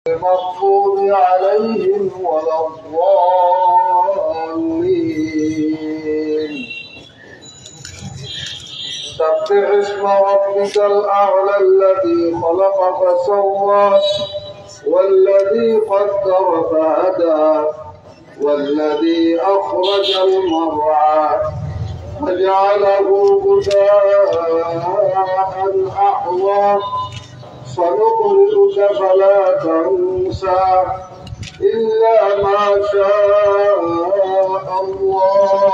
المغضوب عليهم ولا الضالين. سبح اسم ربك الأعلى الذي خلق فسوى والذي قدر فهدى والذي أخرج المرعى فجعله غثاء أحوى سنقرئك فلا تنسى إلا ما شاء الله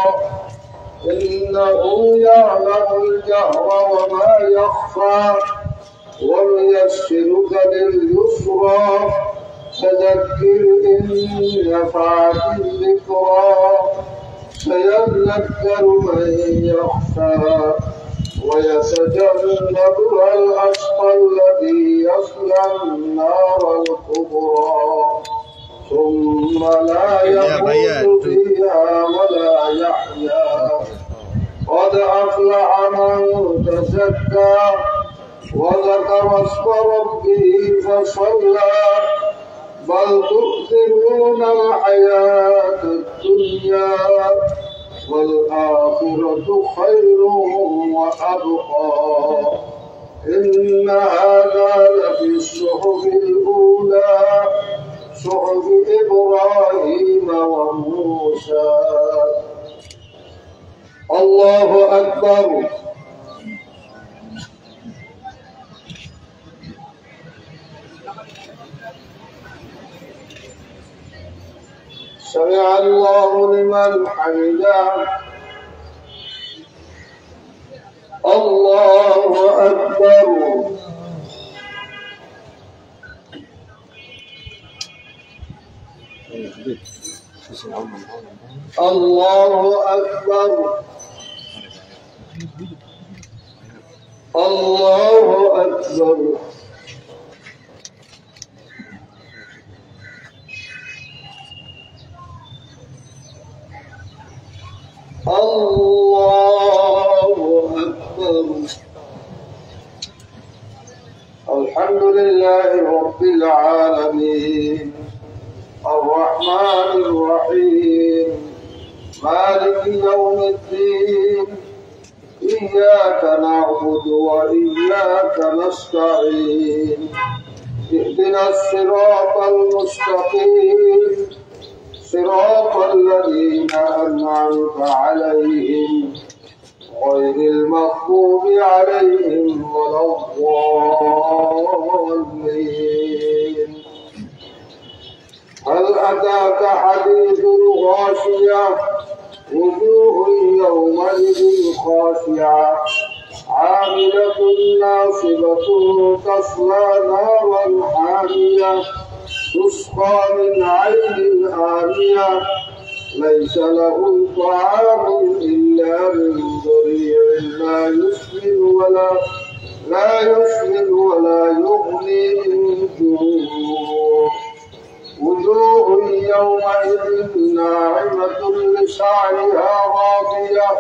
إنه يعلم الجهر وما يخفى وييسرك لليسرى فذكر إن نفعت الذكرى سيذكر من يخشى ويتجنبها الأشقى الذي يصلى النار الكبرى ثم لا يموت فيها ولا يحيا قد أفلح من تزكى وذكر اسم ربه فصلى بل تؤثرون الحياة الدنيا والآخرة خير وأبقى إن هذا لفي الصحف الأولى صحف إبراهيم وموسى. الله أكبر. سمع الله لمن حمده. الله أكبر. الله أكبر. الله أكبر. الله أكبر. الحمد لله رب العالمين الرحمن الرحيم مالك يوم الدين إياك نعبد وإياك نستعين اهدنا الصراط المستقيم صراط الذين أنعمت عليهم غير المغضوب عليهم ولا الضالين. هل أتاك حديث الغاشية وجوه يومئذ خاشعة عاملة ناصبة تصلى نارا حامية تسقى من عين آنية ليس لهم طعام إلا من ضريع لا يسمن ولا يغني من جوع وجوه يومئذ ناعمة لسعيها راضية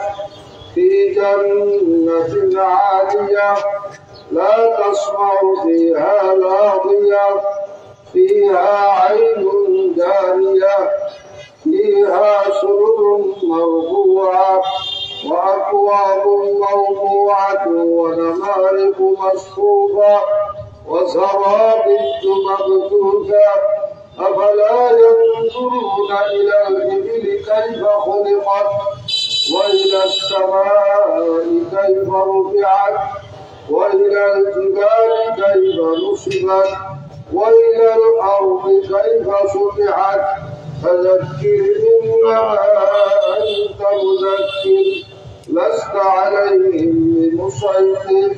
في جنة عالية لا تسمع فيها لاغية فيها عين جارية فيها سرر مرفوعة وأكواب موضوعة ونمارق مصفوفة وزرابي مبثوثة أفلا ينظرون إلى الإبل كيف خلقت وإلى السماء كيف رفعت وإلى الجبال كيف نصبت وإلى الأرض كيف سطحت فذكر إنما أنت مذكر لست عليهم بمسيطر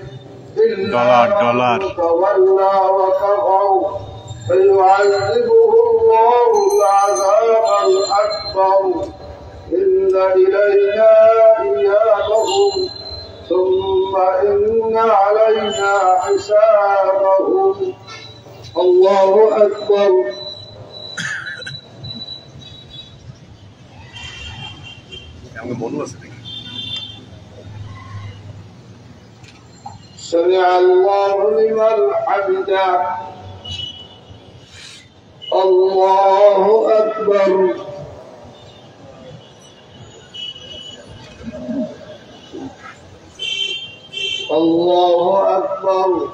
إلا من تولى وكفر فيعذبه الله العذاب الأكبر إن إلينا إيابهم ثم إن علينا حسابهم. الله أكبر. سمع الله لمن حمده. أكبر الله أكبر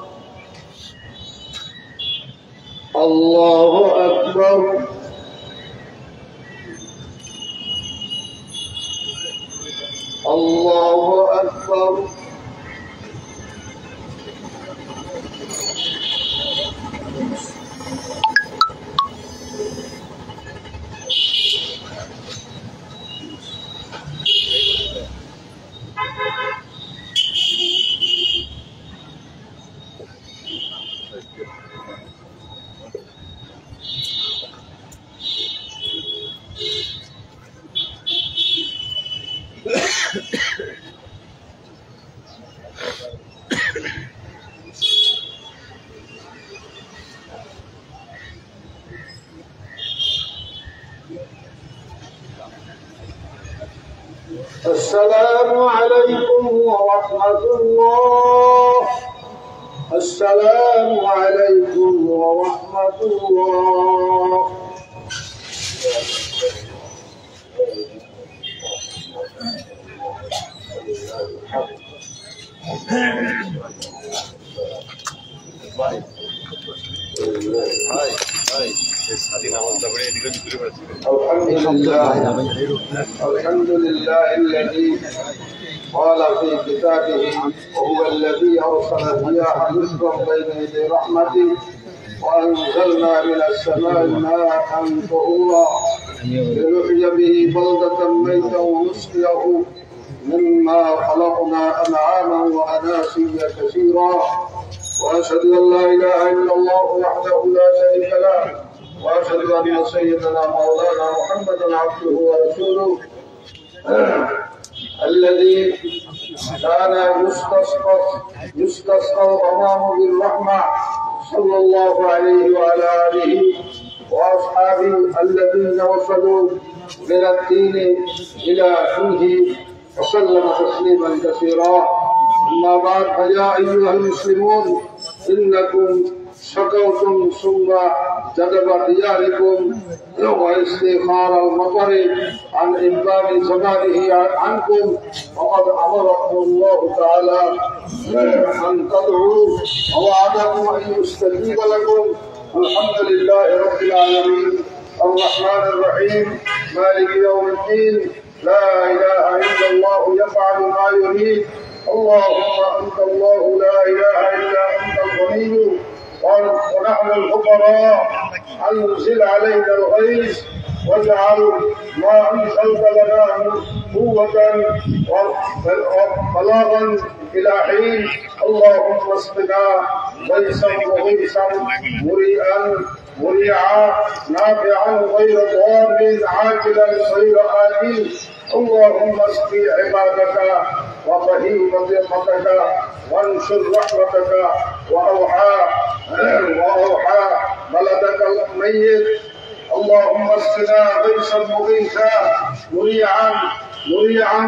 الله أكبر الله أكبر السلام عليكم ورحمة الله. السلام عليكم ورحمة الله. الحمد لله الذي قال في كتابه وهو الذي أرسل الرياح بشرا بين يدي رحمته وأنزلنا من السماء ماء طهورا لنحيي به بلدة ميتا ونسقيه مما خلقنا أنعاما وأناسيا كثيرا وأشهد أن لا إله إلا الله وحده لا شريك له وأشهد أن سيدنا مولانا محمدا عبده ورسوله الذي كان يستسقى الغمام بالرحمة صلى الله عليه وعلى آله وأصحابه الذين وصلوا من الدين إلى فيه وسلم تسليما كثيرا. أما بعد فيا أيها المسلمون إنكم شكوتم ثم جدب دياركم واستئخار المطر عن إنباب زمانه عنكم وقد أمركم الله تعالى أن تدعوا ووعدكم أن يستجيب لكم. الحمد لله رب العالمين الرحمن الرحيم مالك يوم الدين لا إله إلا الله يفعل ما يريد. اللهم أنت الله لا إله إلا أنت الغني ونحن الفقراء أنزل علينا الغيث واجعل ما أنزلت لنا قوة وبلاغا إلى حين. اللهم اسقنا غيثا مغيثا مريعا نافعا غير ضار عاجلا غير آتٍ. اللهم اسق عبادك وفهيم ذمتك وانشر رحمتك وأوحى بلدك الميت. اللهم اسقنا غيثا مغيثا مريعا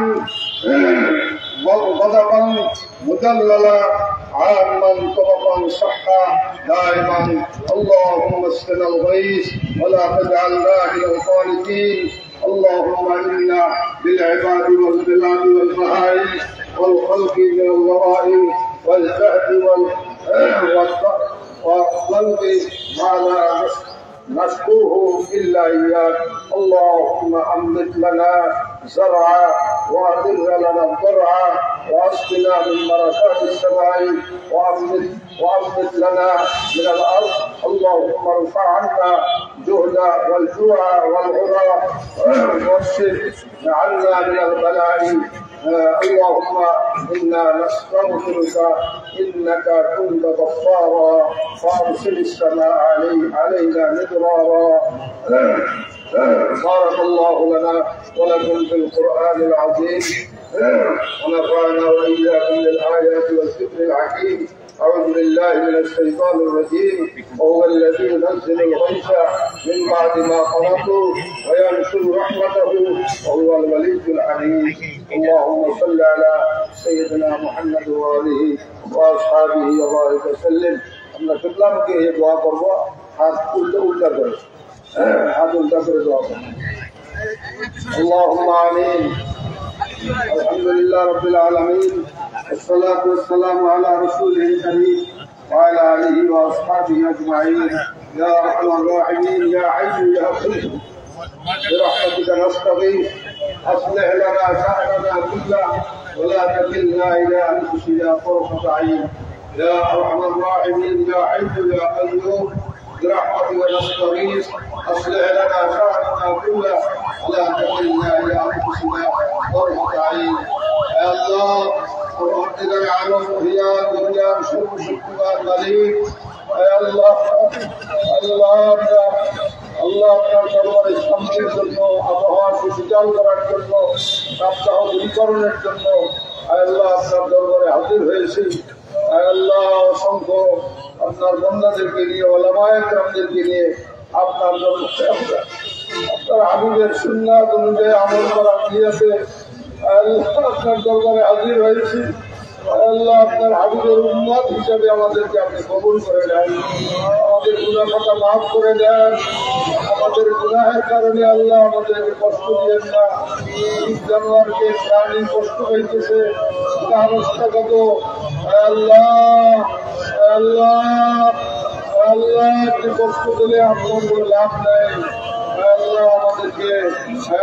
غضبا مدللا عاما طبقا صحا دائما. اللهم اسقنا الغيث ولا تجعلنا من القانتين. اللهم إنا بالعباد والبلاد والبهائم والخلق من الوراء والزهد والقلب ما لا نشكوه إلا إياك. اللهم أنبت لنا زرعا وأدر لنا الضرعا وأسقنا من بركات السماء وأنبت لنا من الأرض. اللهم ارفع عنا الجهد والجوع والعرى واكشف عنا من البلاء. اللهم إنا نستغفرك إنك كنت غفارا فأرسل السماء علينا مدرارا. بارك الله لنا ولكم في القرآن العظيم ونفعنا وإياكم بالآيات والذكر الحكيم. أعوذ بالله من الشيطان الرجيم. وهو الذي ينزل الغيث من بعد ما قنطوا وينشر رحمته وهو الولي الحميد. اللهم صل على سيدنا محمد وآله وأصحابه وبارك وسلم. আমরা শুনলাম কি এই দোয়া করবো হাত উল্টা করে اللهم آمين. الحمد لله رب العالمين، والصلاة والسلام على رسوله الكريم وعلى آله وأصحابه أجمعين. يا أرحم الراحمين، يا حي يا قيوم، برحمتك نستغيث، أصلح لنا شأننا كله ولا تكلنا إلى أنفسنا طرفة عين. يا أرحم الراحمين، يا حي يا قيوم، برحمتك نستغيث، أصلح لنا شأننا كله ولا تكلنا إلى أنفسنا طرفة عين. يا الله ورحمتك يعلم يا دنيا شر شكوى قليل. يا الله আল্লাহ আপনার দরবারে শান্তির জন্য, আবহাওয়া সুশীতল করার জন্য, সপ্তাহ দূরীকরণের জন্য আল্লাহ আপনার দরবারে হাজির হয়েছি। আল্লাহ অসংখ্য আপনার বন্ধাদেরকে নিয়ে, ওলামায়ে কেরামদেরকে নিয়ে আপনার দরবারে আপনার হাবিবের সুন্নাত অনুযায়ী আমল করার নিয়তে আল্লাহ আপনার দরবারে হাজির হয়েছি। আল্লাহ আপনার হাবিবের উম্মত হিসাবে আমাদেরকে আপনি কবুল করে দেন, আমাদের গুনাহ খাতা মাফ করে দেন। আমাদের গুনাহের কারণে আল্লাহ আমাদেরকে কষ্ট দিয়েন না। জানোয়ারকে প্রাণী কষ্ট হইতেছে, অবস্থাগত আল্লাহ আল্লাহ আল্লাহ আপনি কষ্ট দিলে আপনার কোনো লাভ নেই। আল্লাহ আমাদেরকে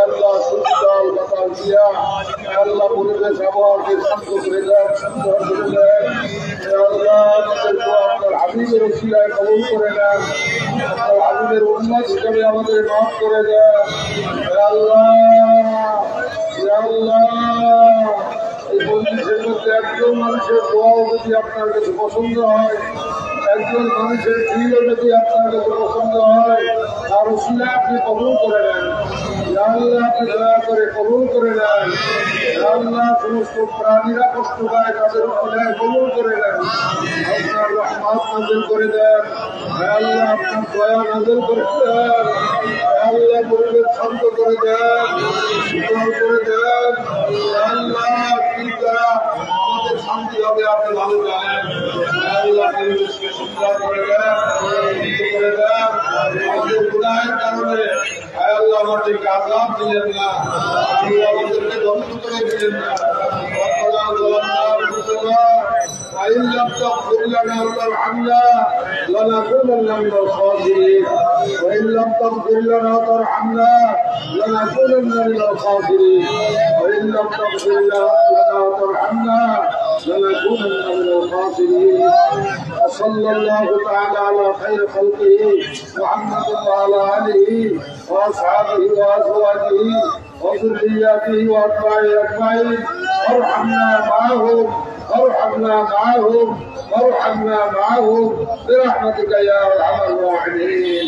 আল্লাহ সুবিধাল বাতাস দিয়া আল্লাহ পরিবেশ আবহাওয়াকে শান্ত করে দেন, সুন্দর করে দেন। আল্লাহ আমাদেরকে আপনার হাবিবের ওসিলায় কবুল করে দেন, আপনার হাবিবের উম্মত হিসাবে আমাদের মাফ করে দেন। আল্লাহ আল্লাহ এই বন্দিশের মধ্যে একজন মানুষের দোয়াও যদি আপনার কাছে পছন্দ হয়, একজন মানুষের দিলও যদি আপনার কাছে পছন্দ হয়, তার উসিলা আপনি কবুল করে নেন। আল্লাহ আপনি দয়া করে কবুল করে নেন। আল্লাহ সমস্ত প্রাণীরা কষ্ট পায়, তাদের উপরে কবুল করে নেন। আপনার রহমত নাযিল করে দেন। আল্লাহ আপনার দয়া নাযিল করে দেন। আল্লাহ পরিবেশ শান্ত করে দেন, শীতল করে দেন। আল্লাহ কি দ্বারা আমাদের শান্তি হবে আপনি ভালো জানেন। আল্লাহ পরিবেশকে সুন্দর করে দেন, শান্ত করে দেন। আমাদের গুনাহের কারণে আল্লাহ আমাদেরকে আযাব দিলেন না, আল্লাহ আমাদেরকে ধ্বংস করে দিলেন না। ربنا ظلمنا أنفسنا وإن لم تغفر لنا وترحمنا لنكونن من الخاسرين. وإن لم تغفر لنا وترحمنا لنكونن من الخاسرين. وإن لم تغفر لنا وترحمنا لنكونن من الخاسرين. وصلى الله تعالى على خير خلقه محمد وعلى آله وأصحابه وأزواجه وذرياته وأتباعه أجمعين. وارحمنا معهم وارحمنا معهم برحمتك يا أرحم الراحمين.